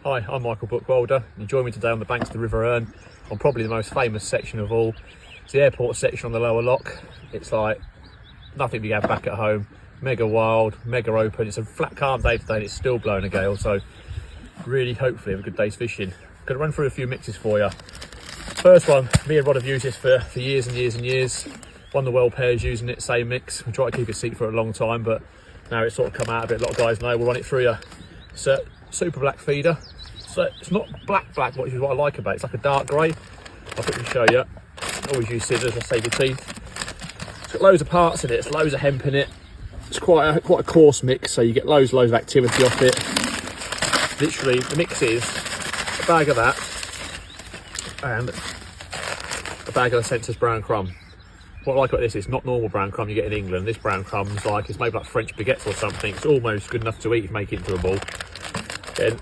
Hi, I'm Michael Buchwalder. You join me today on the banks of the River Erne on probably the most famous section of all. It's the airport section on the lower lock. It's like nothing we have back at home. Mega wild, mega open. It's a flat calm day today and it's still blowing a gale, so really hopefully have a good day's fishing. Gonna run through a few mixes for you. First one, me and Rod have used this for years and years and years. One of the well pairs using it, same mix. We try to keep it secret for a long time, but now it's sort of come out a bit. A lot of guys know. We'll run it through you. It's a super black feeder. So it's not black, which is what I like about it. It's like a dark grey. I'll quickly show you. Always use scissors, I save your teeth. It's got loads of parts in it. It's loads of hemp in it. It's quite a coarse mix, so you get loads of activity off it. Literally, the mix is a bag of that and a bag of the Sensas brown crumb. What I like about this is not normal brown crumb you get in England. This brown crumb's like, it's made like French baguettes or something. It's almost good enough to eat if you make it into a ball. Then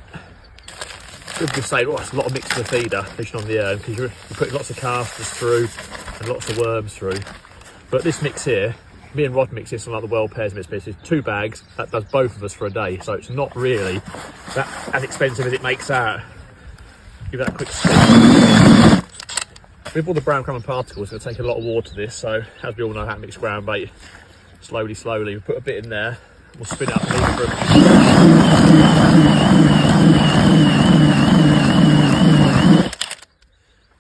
people just say, oh, it's a lot of mix for the feeder fishing on the Erne, because you're putting lots of casters through and lots of worms through. But this mix here, me and Rod mix this on like the well pairs mix. It's 2 bags, that does both of us for a day, so it's not really that as expensive as it makes out. Give that a quick spin. With all the brown crumb and particles, it's going to take a lot of water this, so as we all know how to mix ground bait, slowly, we put a bit in there, we'll spin it up and leave it for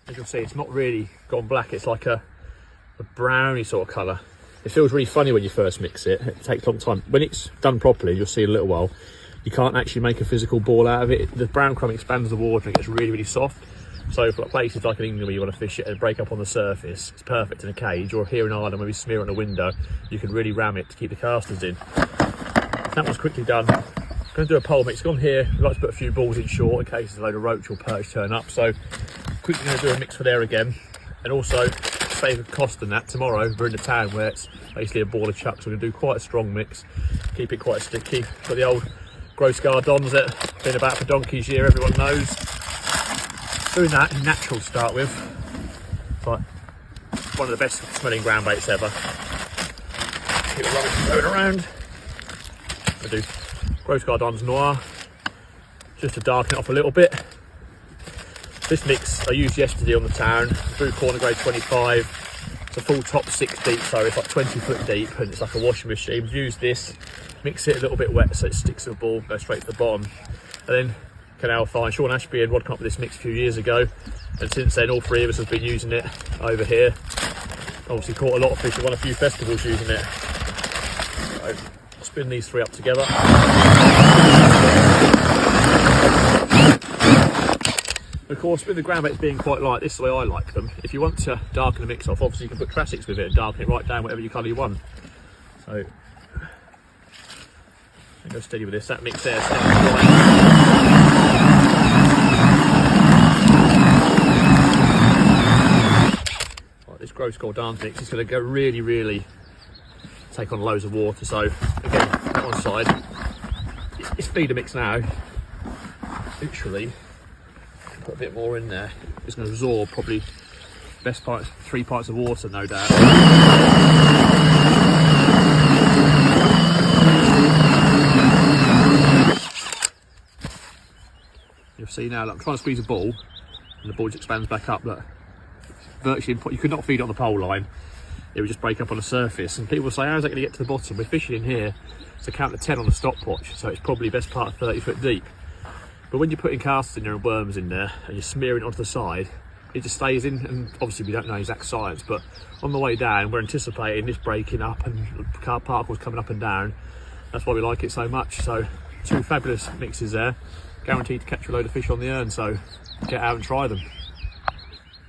As you'll see, it's not really gone black, it's like a browny sort of colour. It feels really funny when you first mix it. It takes a long time. When it's done properly, you'll see in a little while, you can't actually make a physical ball out of it. The brown crumb expands the water and it gets really soft. So for places like in England where you want to fish it and break up on the surface, it's perfect in a cage, or here in Ireland when we smear it on a window, you can really ram it to keep the casters in. That one's quickly done. I'm going to do a pole mix. On here, we like to put a few balls in short in case there's a load of roach or perch turn up. So quickly going to do a mix for there again. And also, save cost than that, tomorrow we're in the town where it's basically a ball of chuck, so we're going to do quite a strong mix, keep it quite sticky. Got the old Groundbaits that have been about for donkey's year, everyone knows. Doing that in natural to start with. It's like one of the best smelling ground baits ever. Keep the rubbish going around. I do Groundbaits Noir, just to darken it off a little bit. This mix I used yesterday on the town, Blue Corner grade 25. It's a full top 6 deep, so it's like 20 foot deep and it's like a washing machine. We've used this, mix it a little bit wet so it sticks to the ball, goes straight to the bottom. And then Canal Fine, Sean Ashby and Rod came up with this mix a few years ago, and since then all 3 of us have been using it over here. Obviously caught a lot of fish and won a few festivals using it. So spin these 3 up together. Of course, with the ground baits being quite light, this is the way I like them. If you want to darken the mix off, obviously you can put classics with it and darken it right down whatever you colour you want. So go steady with this. That mix there, right, this Groundbaits mix is going to go really take on loads of water. So again, that one side, it's feeder mix now. Literally, put a bit more in there. It's going to absorb probably best part 3 pints of water, no doubt. You'll see now, look, I'm trying to squeeze a ball and the ball just expands back up. Look, virtually, you could not feed it on the pole line, it would just break up on the surface. And people say, how's that going to get to the bottom? We're fishing in here to count to 10 on the stopwatch, so it's probably best part 30 foot deep. But when you're putting casters in there and worms in there and you're smearing it onto the side, it just stays in. And obviously we don't know exact science, but on the way down we're anticipating this breaking up and particles coming up and down. That's why we like it so much. So 2 fabulous mixes there, guaranteed to catch a load of fish on the Erne, so get out and try them.